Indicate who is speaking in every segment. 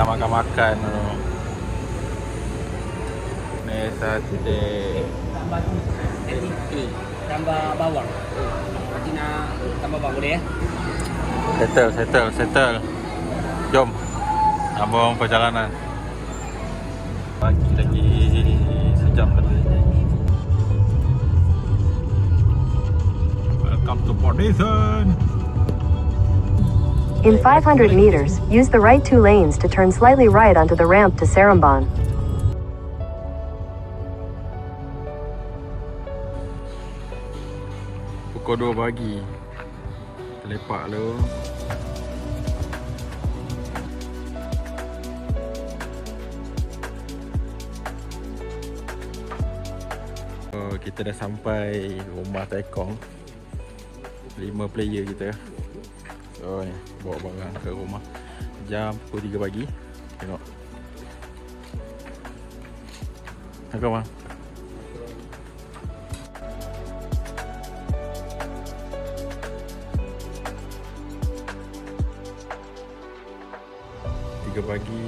Speaker 1: dah makan-makan tu. Ni Saturday.
Speaker 2: Tambah tu. Tambah bawang. Nanti nak tambah bawang boleh ya?
Speaker 1: Settle. Jom. Sambung perjalanan. Pagi lagi sejam lagi. Welcome to Port Dickson.
Speaker 3: In 500 meters, use the right 2 lanes to turn slightly right onto the ramp to Seremban.
Speaker 1: Pukul 2 pagi. Lepak lu. Kita dah sampai rumah Tekong. 5 player kita. So ni, bawa barang ke rumah. Jam pukul 3 pagi. Tengok. Tengok bang. Pagi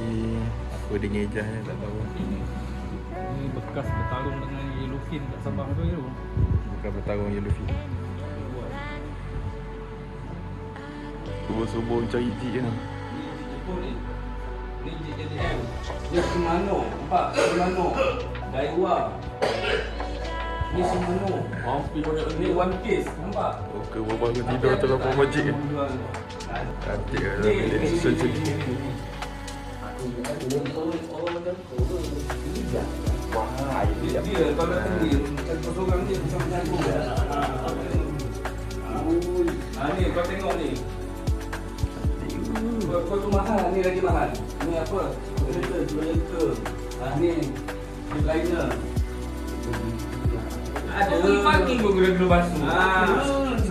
Speaker 1: apa dia ngejah ni tak tahu.
Speaker 4: Ini bekas bertarung dengan Yellowfin kat Sabah tu ya.
Speaker 1: Bukan bertarung Yellowfin. Subuh-subuh cari jeep ni.
Speaker 2: Ni JDM. Dia Shimano. Nampak? Shimano. Daiwa. Ni Shimano. Ni One Piece. Nampak?
Speaker 1: Okey, baru tidur terlalu majik ni. Cantik lah bilik susun sini.
Speaker 2: Dia kalau sendiri seorang dia macam jago. Ni kau tengok ni. Kau tu mahal, ni lagi mahal. Ni apa? Kereta. Ni liner. Ada pagi pun gula-gula basuh.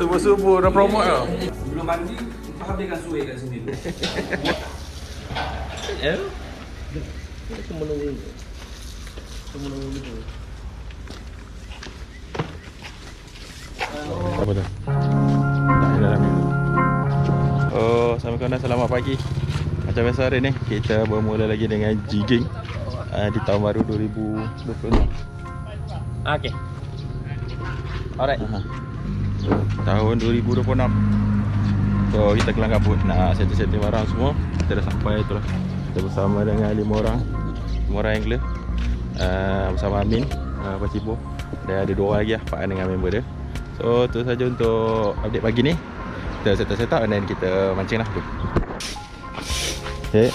Speaker 1: Subuh-subuh dah promote tau.
Speaker 2: Sebelum mandi, kau habiskan suai kat sini. Kita menunggu gitu.
Speaker 1: Apa tu? Tak dalam ni. Oh, assalamualaikum dan selamat pagi. Macam biasa hari ni kita bermula lagi dengan jigging di tahun baru 2026.
Speaker 2: Okey. Alright.
Speaker 1: Tahun 2026. So kita kelang kabut nak setting barang semua. Kita dah sampai tu lah. Kita bersama dengan 5 orang angler. Bersama Amin, Pak Cibo. Dan ada 2 orang lagi lah, Pak An dengan member dia. So tu saja untuk update pagi ni. Kita set up dan then kita mancing lah. Okay.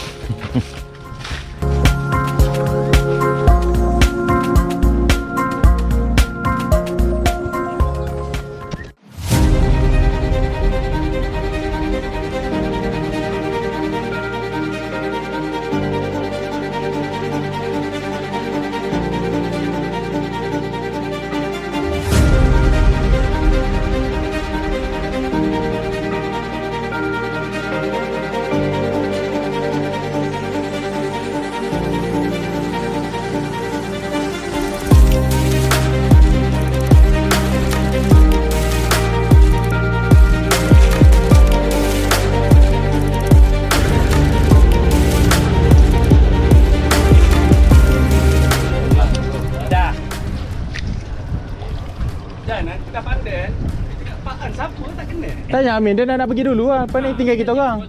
Speaker 1: Tanya Amin, dia nak pergi dulu lah. Apa ni tinggal kita orang.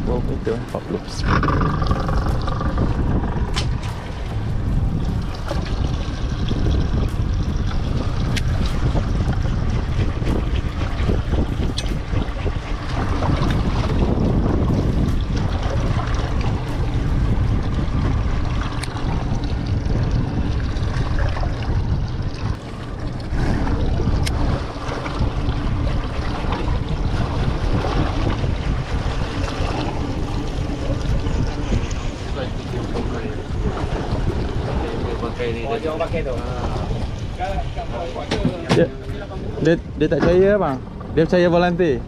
Speaker 1: Wow, itu 40.
Speaker 2: Jangan pakai tu.
Speaker 1: Dia tak percaya bang. Dia percaya volunteer.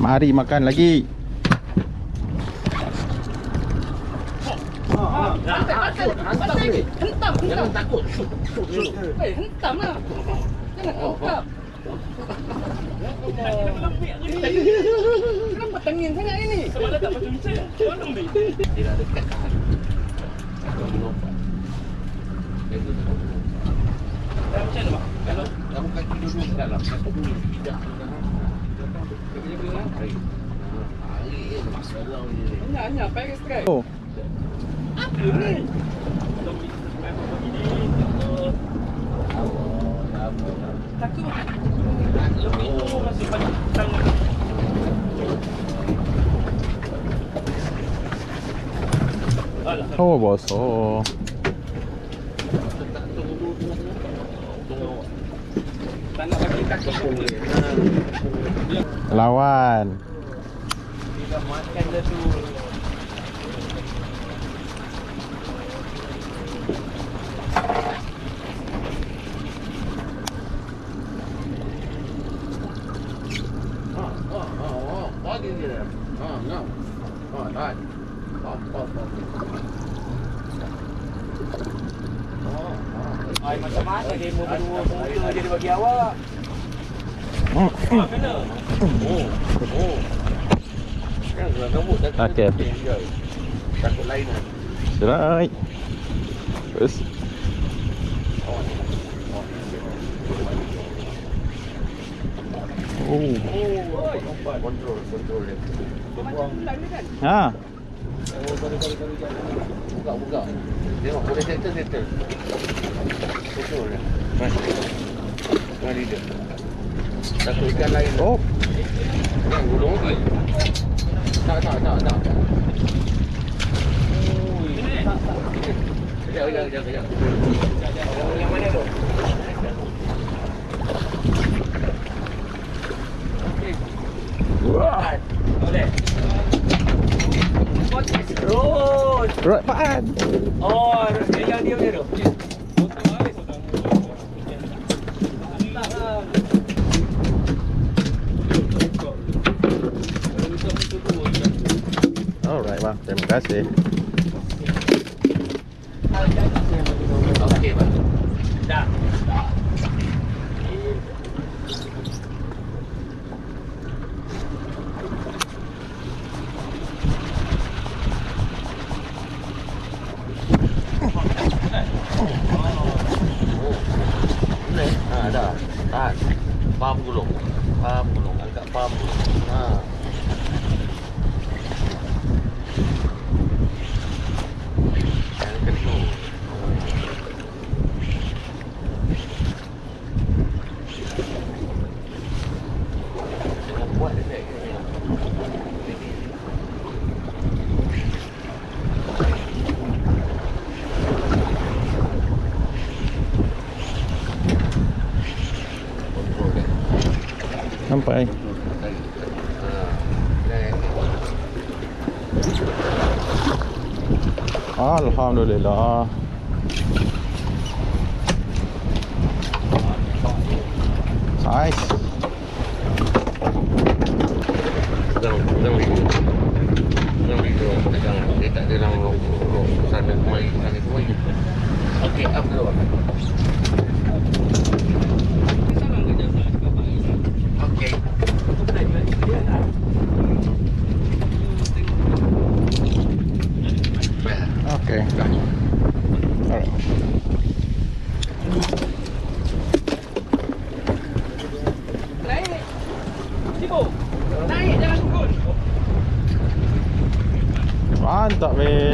Speaker 1: Mari makan lagi.
Speaker 5: Hentam. Jangan takut. Hentam lah. Jangan tangkap. Kenapa tengin sangat ini? Semalam tak macam macam. Semalam ni. Dia dah dekat. Kau melompat. Macam mana, Mak? Kalau kamu kaki dulu ke dalam, kaki dulu. Tidak. Hanya pakai strap.
Speaker 1: Oh.
Speaker 5: Apa ni? Takut. Lebih tu masih banyak tangan.
Speaker 1: Oh, bosok.
Speaker 5: Tak nak bagi kaki pun.
Speaker 1: Lawan.
Speaker 5: Bila makan dah tu. Ay, macam mana demo berdua muka dia bagi awak? Kena. Oh. Kan rambut dah.
Speaker 1: Okey.
Speaker 5: Takut lain lah.
Speaker 1: Serai. Terus. Oh.
Speaker 5: Kontrol dia.
Speaker 1: Ha.
Speaker 5: Buka. Tengok boleh settle. Kontrol dia. Mari dia. Takut ikan lain.
Speaker 1: Oh.
Speaker 5: Yang gulung tu. Tak. Kejap. Yang mana tu?
Speaker 1: Wah.
Speaker 5: Boleh. Terus.
Speaker 1: Rot paan.
Speaker 5: Oh, yang dia tu.
Speaker 1: Alright, bang. Terima kasih.
Speaker 5: Okey, bang. Dah. Dah. Tahan. Pam gulung. Angkat pam gulung. Yang kedua. Jangan buat dia.
Speaker 1: Sampai. Alhamdulillah. Nice.
Speaker 5: Dia tak ada dalam sana kemari. Okey, up dulu. Okey.
Speaker 1: Okay. Alright.
Speaker 5: Naik. Sibuk. Naik, jangan turun.
Speaker 1: Mantap, weh.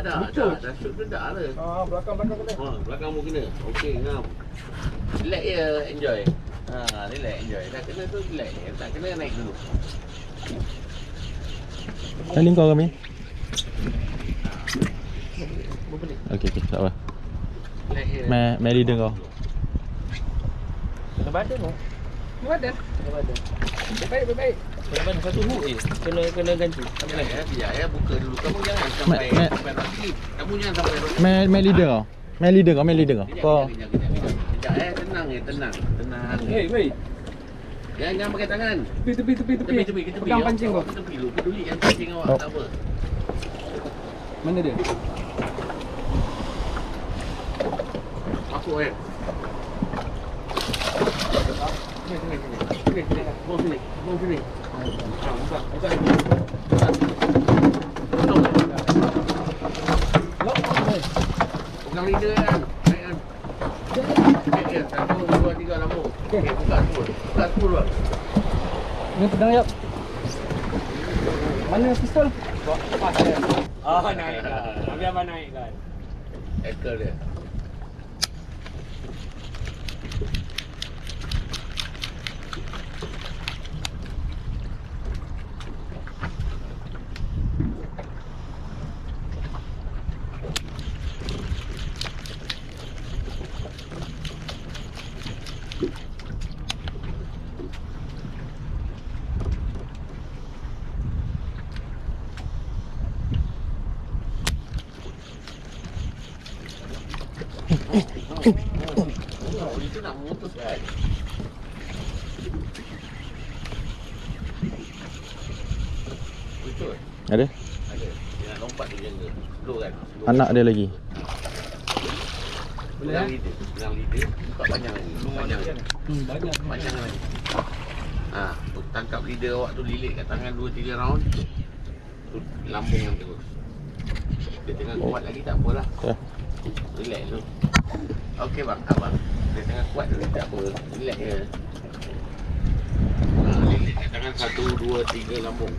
Speaker 1: Dah. Dah shoot tu dah lah.
Speaker 2: Belakang kena.
Speaker 5: Belakang mu kena. Okey, ngam. Relax je, enjoy. Relax, enjoy. Dah kena tu relax. Tak kena naik dulu.
Speaker 1: Saling kau kami. Okey, tak apa.
Speaker 5: Relax je.
Speaker 1: Mai leader kau.
Speaker 5: Kena badan tu.
Speaker 4: Badan. Baik. Badan satu hook kena ganti.
Speaker 5: Sekejap ya, buka dulu. Kamu jangan sampai roti. Kamu jangan sampai roti.
Speaker 1: Main leader kau. Main leader kau. Kau.
Speaker 5: Sekejap tenang.
Speaker 4: Hei.
Speaker 5: Jangan pakai tangan.
Speaker 4: Tepi.
Speaker 5: Tepi.
Speaker 4: Pegang pancing kau.
Speaker 5: Tepi dulu. Peduli yang pancing awak, tak apa.
Speaker 4: Mana dia?
Speaker 5: Masuk Sini. Bawa sini. Buka. Pegang leader kan. Naik kan. 1, 2, 3 lambung. Okey, buka semua.
Speaker 4: Ini pedang yap. Mana pistol? Pas dia. Naik kan. Habis abang naik kan.
Speaker 5: Ekor dia. Itu nak memutus kan? Betul?
Speaker 1: Ada?
Speaker 5: Ada. Dia nak lompat dia jaga. Slow kan? Slow.
Speaker 1: Anak dia lagi.
Speaker 5: Pegang leader. Buka panjang lagi. Panjang lagi. Tangkap leader awak tu, lilit kat tangan 2-3 round. Tu lambungkan terus. Dia tengah kuat lagi tak apalah.
Speaker 1: Ya.
Speaker 5: Relax tu. Okey bang, abang. Dia tengah kuat tu tak apa. Relax je. Lilit kat tangan 1, 2, 3 lambung.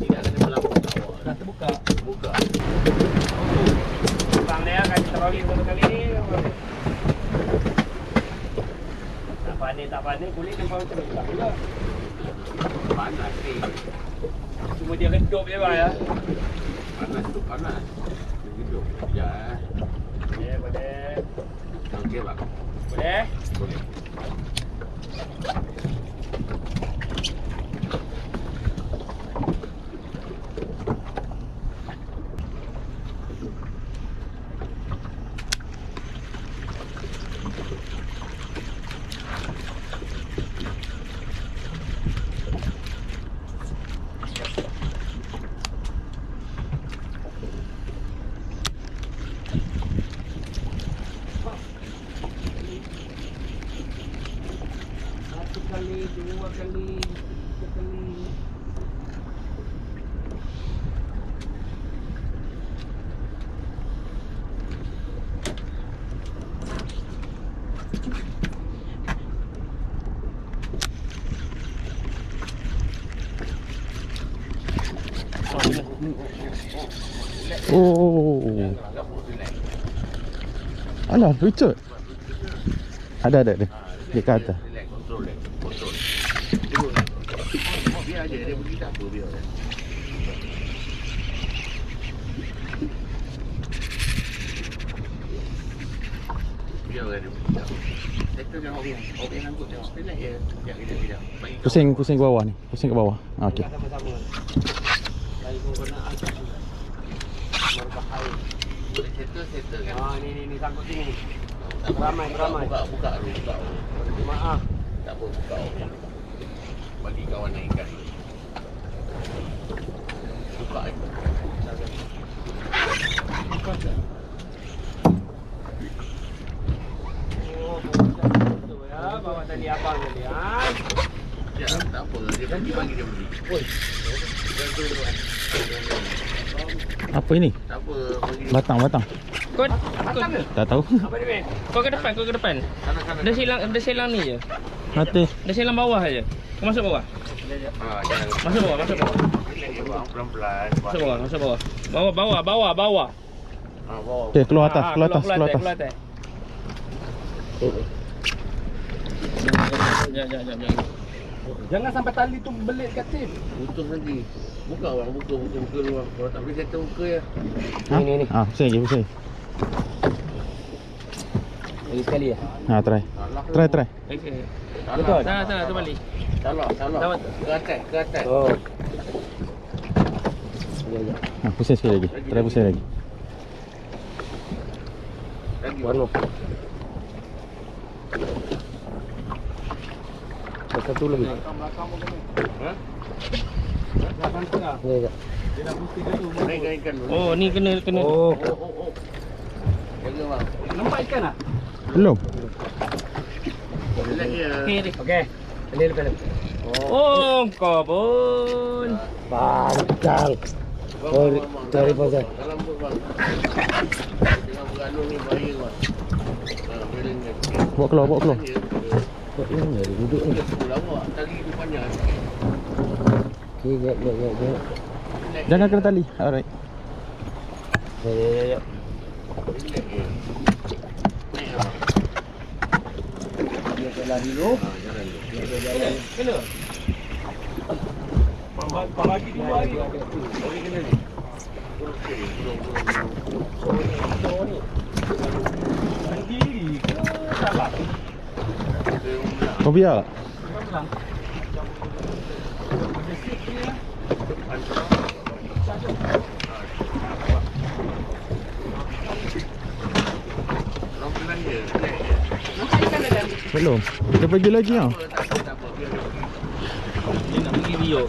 Speaker 5: Tidak kena melambung kat awak.
Speaker 4: Dah terbuka.
Speaker 5: Buka.
Speaker 4: Bang dia akan teroli satu kali ni. Tak panik kulit nampak macam ni tak pula.
Speaker 5: Panas ni.
Speaker 4: Cuma dia redup je bang ya.
Speaker 5: Panas tu panas. Dia hidup. Sekejap
Speaker 4: Boleh.
Speaker 5: Okey bang.
Speaker 4: Boleh?
Speaker 5: Boleh.
Speaker 4: Kali, 2 kali, 3 kali.
Speaker 1: Oh. Alah, Richard. Ada. Dia kat atas.
Speaker 5: Relax, control. Biar aja dia pergi tak apa biar. Biar dia pergi. Sektor jangan orang angkut tengok. Relax je. Sekejap.
Speaker 1: Pusing ke bawah ni. Pusing ke bawah. Okey.
Speaker 4: Sama-sama. Lagi pun nak angkat juga. Berbahaya.
Speaker 5: Boleh settle kan.
Speaker 4: Ni sangkut sini.
Speaker 5: Beramai. Buka.
Speaker 4: Maaf.
Speaker 5: Tak apa, buka. Bagi kawan naikkan. Buka.
Speaker 4: Bawa tadi abang tadi.
Speaker 5: Ya, tak apa. Dia pergi bagi dia beli.
Speaker 1: Apa ini?
Speaker 5: Tak apa, bagi dia.
Speaker 1: Batang.
Speaker 4: Kau
Speaker 1: Tak tahu.
Speaker 4: apa dia? Kau ke depan.
Speaker 5: Kanan.
Speaker 4: Dia silang ni je.
Speaker 1: Mati.
Speaker 4: Dia silang bawah aja. Kau masuk bawah.
Speaker 5: Jangan.
Speaker 4: Masuk bawah.
Speaker 5: Relax je bang, pelan-pelan.
Speaker 4: Masuk bawah. Bawah.
Speaker 5: Bawah.
Speaker 1: Okey, keluar atas.
Speaker 4: Keluar atas. Jangan. Jangan sampai tali tu belit kat tip.
Speaker 5: Putus nanti. Buka luar. Kalau tak boleh settle buka ya.
Speaker 4: Ni.
Speaker 1: Pusing lagi.
Speaker 2: Lagi sekali ya.
Speaker 1: Ha, try. Try.
Speaker 2: Betul.
Speaker 4: Sana tu balik.
Speaker 5: Salah. Ke atas.
Speaker 2: Oh. Ya.
Speaker 1: Ha, pusing sekali lagi. Try pusing lagi.
Speaker 5: Lagi.
Speaker 2: Baru. Satu lagi.
Speaker 5: Ha?
Speaker 2: Ya.
Speaker 5: Naikkan ikan dulu.
Speaker 4: Oh, ni kena.
Speaker 2: Oh.
Speaker 5: Jaga bang.
Speaker 2: Nampak ikan tak?
Speaker 1: Belum.
Speaker 5: Relax je.
Speaker 2: Okey. Pelil.
Speaker 4: Oh, kau pun.
Speaker 2: Pantang. Oh, cari pasal.
Speaker 5: Dalam pun bang. Tengah bergaduh ni bahaya bang. Boleh ni.
Speaker 1: Bawa keluar.
Speaker 2: Kok ini dari duduk ni.
Speaker 5: Lama tali tu panjang.
Speaker 2: Okey, jap.
Speaker 1: Jangan kena tali. Alright.
Speaker 2: Ya.
Speaker 5: Relax je. Naik bang.
Speaker 2: Dia jalan dulu.
Speaker 5: Jalan dulu.
Speaker 4: Kena. Pagi dua hari.
Speaker 5: Boleh kena ni. Turun kiri.
Speaker 4: Sendiri ke salah?
Speaker 1: Kau biar.
Speaker 5: Rompelan je.
Speaker 1: Belum. Kita pergi lagi ah.
Speaker 5: Tak apa. Biar dia pergi.
Speaker 4: Dia nak pergi Rio.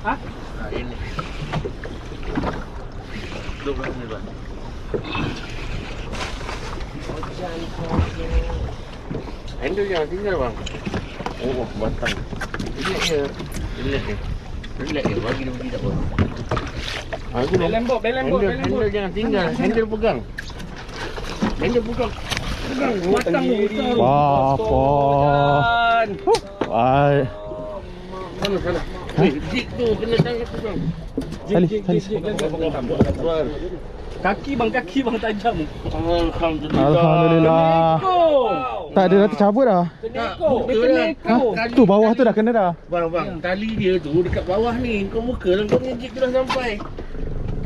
Speaker 5: Ha? Ini. 12 minit bang. Handle jangan tinggal bang. Oh, batang. Relax je. Bagi dia pergi tak apa. Aku dah
Speaker 4: Lembut.
Speaker 5: handle jangan tinggal. Handle pegang.
Speaker 4: Matang ni.
Speaker 1: Apa? Ai.
Speaker 5: Sana. Jig tu kena tangan pegang.
Speaker 1: Tali.
Speaker 5: Tuan.
Speaker 4: Kaki bang tajam.
Speaker 1: Alhamdulillah. Tak ada dah tercabut dah.
Speaker 4: Kena ekor.
Speaker 1: Tu bawah tu dah kena dah.
Speaker 5: Bang, tali dia tu dekat bawah ni. Kau muka lah kau punya jig tu dah sampai.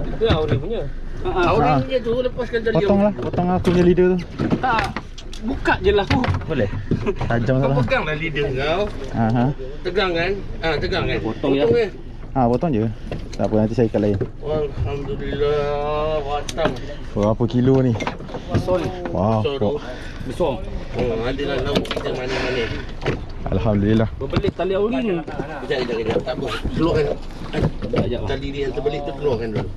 Speaker 4: Itu Aurin punya.
Speaker 5: Aurin dia tu lepaskan tali.
Speaker 1: Potong aku punya leader tu.
Speaker 4: Tak. Buka je lah aku.
Speaker 1: Boleh. Tajam
Speaker 5: Kau
Speaker 1: salah.
Speaker 5: peganglah lidah kau.
Speaker 1: Aha.
Speaker 5: Tegang kan? Tegang kan?
Speaker 4: Potong ya.
Speaker 5: dia.
Speaker 1: Potong je. Tak apa, nanti saya ikat lain.
Speaker 5: Alhamdulillah, batang.
Speaker 1: Berapa kilo ni?
Speaker 4: Besar ni.
Speaker 1: Wah,
Speaker 5: So tu.
Speaker 4: Besar.
Speaker 5: Adalah lauk kita mana-mana.
Speaker 1: Alhamdulillah.
Speaker 4: Berbelit tali Aurin.
Speaker 5: Kejap. Tak apa. Keluarkan.
Speaker 4: Sekejap.
Speaker 5: Tali dia yang terbelit tu keluarkan dulu.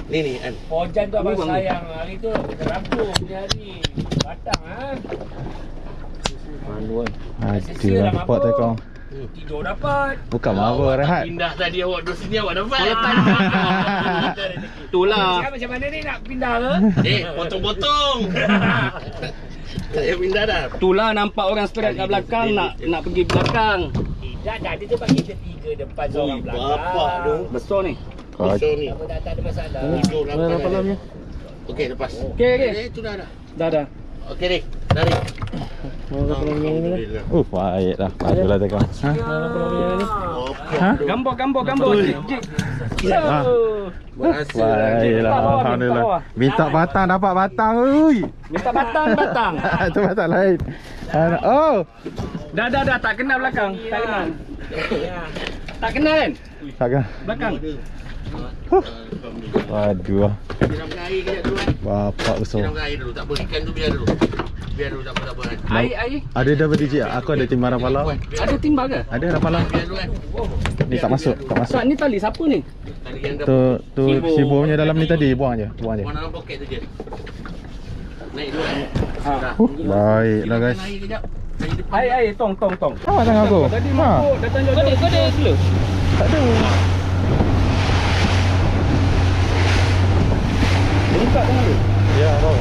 Speaker 5: Ni An.
Speaker 6: Hujan tu abang sayang. Hari tu rampung punya hari. Batang
Speaker 1: Aduh, nampak tak kau.
Speaker 6: Tidur dapat.
Speaker 1: Bukan apa, rehat.
Speaker 5: Pindah tadi awak duduk sini awak dapat.
Speaker 4: Itulah.
Speaker 6: Sekarang macam mana ni nak pindah ke?
Speaker 5: Potong-potong. Saya pindah dah.
Speaker 4: Itulah nampak orang straight kat belakang nak pergi belakang.
Speaker 6: Dah dia tu bagi kita 3 depan seorang belakang.
Speaker 5: Bapak tu.
Speaker 4: Besar ni.
Speaker 5: Kosong ni.
Speaker 6: Tak ada masalah.
Speaker 5: Hujung lapan. Okey, lepas.
Speaker 4: Okey.
Speaker 5: Itu dah.
Speaker 4: Dah.
Speaker 5: Okey, Rik. Dari. Alhamdulillah.
Speaker 1: Baiklah. Baiklah tak kau. Ha?
Speaker 4: Gambar. Jik.
Speaker 1: Baiklah, alhamdulillah. Minta batang dapat batang oi.
Speaker 4: Minta batang.
Speaker 1: Tu batang lain. Oh.
Speaker 4: Dah tak kenal belakang. Tak kenal. Tak kenal kan?
Speaker 1: Takkan.
Speaker 4: Belakang.
Speaker 1: Waduh.
Speaker 5: Siramkan air kejap dulu
Speaker 1: Bapak besar.
Speaker 5: Siramkan air dulu. Tak apa, ikan tu biar dulu. Tak apa.
Speaker 4: Air.
Speaker 1: Ada dah berdiri. Aku ada timbangan pala.
Speaker 4: Ada timbang ke?
Speaker 1: Ada dah pala.
Speaker 5: Biar dulu kan.
Speaker 1: Ni tak masuk.
Speaker 4: Tak, ni tali siapa ni?
Speaker 5: Tadi yang dah
Speaker 1: Tu sibuk punya dalam ni tadi. Buang je.
Speaker 5: buang dalam poket tu je. Naik dulu kan. Dah.
Speaker 1: Baiklah guys.
Speaker 5: Siramkan air kejap. Air depan.
Speaker 4: Air, tong.
Speaker 1: Apa tangan aku?
Speaker 4: Tadi mabuk, datang jauh-jauh. Kau ada gula?
Speaker 1: Tak ada.
Speaker 4: Buka tangan lu.
Speaker 1: Ya, tahu.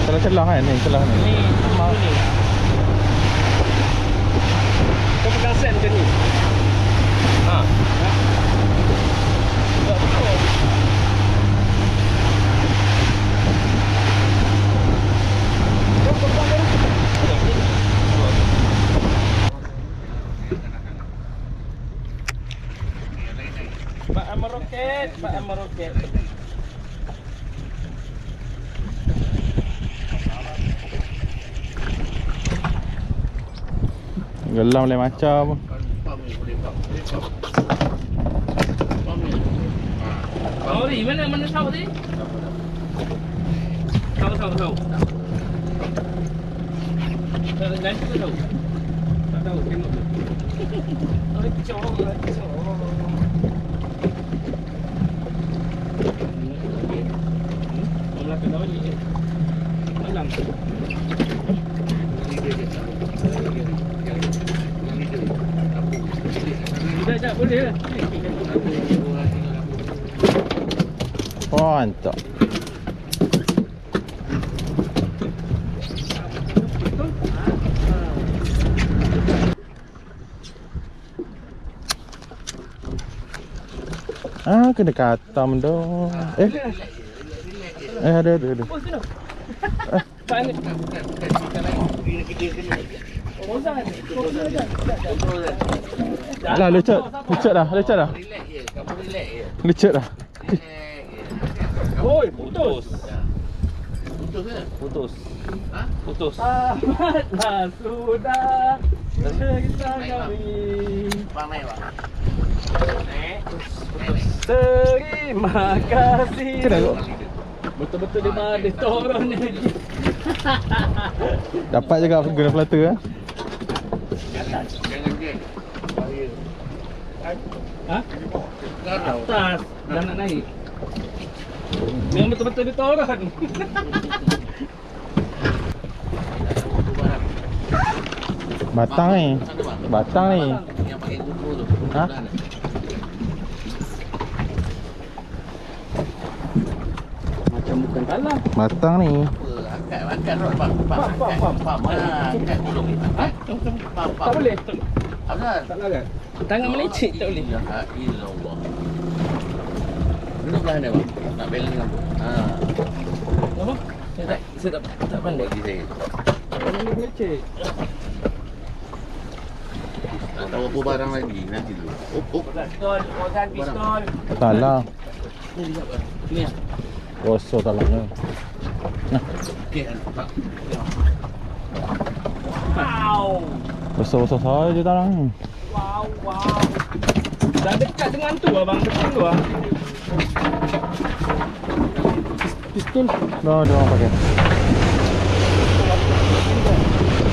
Speaker 1: Celah-celah kan ni, celah ni.
Speaker 4: Ni, mau ni. Kau pegang set macam ni. Tak betul. Kau pegang dia. Pak Amaroket.
Speaker 1: Gelam lain macam.
Speaker 5: Pam ni boleh pam. Boleh pam. Pam ni.
Speaker 6: Oh ni mana tahu tadi? Tahu. Lain tu tahu. Tak tahu tengok tu. Acok. Malam tu tahu ni. Malam. Tak boleh lah.
Speaker 1: Mantap. Kena katam dong. Ada.
Speaker 6: Oh, sini. Banyak.
Speaker 1: Alah, lecet dah.
Speaker 5: Relax je. Kamu relax je.
Speaker 1: Lecet dah.
Speaker 6: Oi, putus.
Speaker 5: Putus ke?
Speaker 6: Putus.
Speaker 5: Ha?
Speaker 6: Putus. Tamatlah sudah cerita kami.
Speaker 5: Pam naik bang.
Speaker 6: Terima kasih.
Speaker 1: Kenapa?
Speaker 6: Betul-betul dia turun ni lagi.
Speaker 1: Dapat juga guna flutter eh.
Speaker 5: Jangan geng. Bahaya.
Speaker 6: Ha? Atas dah nak naik. Memang betul-betul dia turun.
Speaker 1: Batang ni. Batang ni.
Speaker 5: Yang pakai GoPro tu.
Speaker 1: Ha?
Speaker 6: Macam bukan talam.
Speaker 1: Batang ni.
Speaker 5: Angkat pam. Angkat tolong ni.
Speaker 6: Ha?
Speaker 5: Pam.
Speaker 6: Tak boleh.
Speaker 5: Abang.
Speaker 6: Tak larat. Tangan melecet tak boleh.
Speaker 5: Ya Allah. Duduk belah ni bang. Nak balance lampu. Ha.
Speaker 6: Apa? Saya tak pandai.
Speaker 5: Bagi saya.
Speaker 6: Tangan dia melecet.
Speaker 5: Tak tahu apa barang lagi. Nanti dulu. Oh.
Speaker 6: Pistol.
Speaker 1: Talang.
Speaker 5: Ni dia apa? Ni.
Speaker 1: Rosok talangnya.
Speaker 5: Okey.
Speaker 6: Wow.
Speaker 1: Rosok saja talang ni.
Speaker 6: Wow. Dah dekat dengan tu abang betul tu ah. Pistol.
Speaker 1: Dah orang pakai.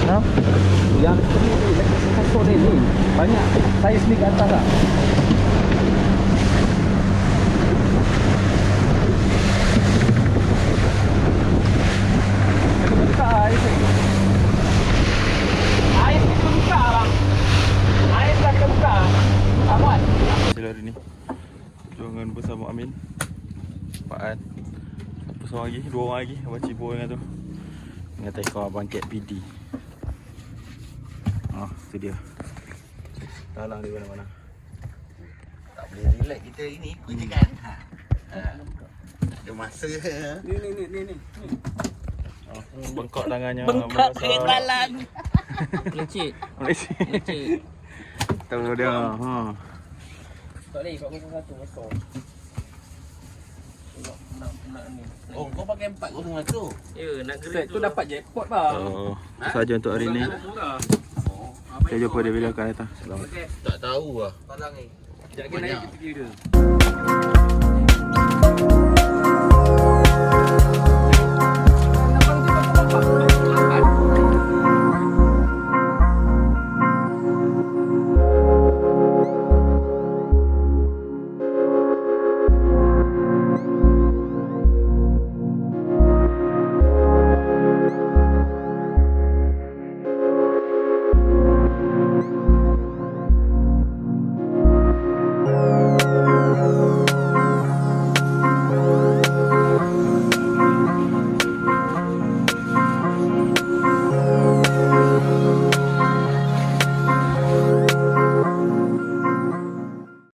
Speaker 1: Ha?
Speaker 2: Yang ni satu ni banyak saiz ni ke atas lah.
Speaker 6: Air tu buka bang. Air dah terbuka. Aman.
Speaker 1: Hasil hari ni perjuangan bersama Amin, Pak An, satu seorang lagi, dua orang lagi abang Cibo dengan tu, dengan tekor abang Cat PD. Tu dia talang di mana-mana.
Speaker 5: Tak boleh relax kita ini. Kerja kan. Ada masa.
Speaker 6: Ni.
Speaker 1: Bengkak tangannya.
Speaker 6: Bengkak ke talang. Melecet.
Speaker 1: Malaysia.
Speaker 6: Melecet.
Speaker 1: Tu dia.
Speaker 6: Tak boleh 401 besar. Nak ni.
Speaker 5: Oh, kau pakai 401.
Speaker 6: Ya, nak
Speaker 2: Set tu dapat jackpot bang.
Speaker 1: So, itu saja untuk hari ni. Kita jumpa dia bila akan datang. Selamat.
Speaker 5: Tak tahu lah. Talang ni.
Speaker 2: Sekejap lagi naik kita kira.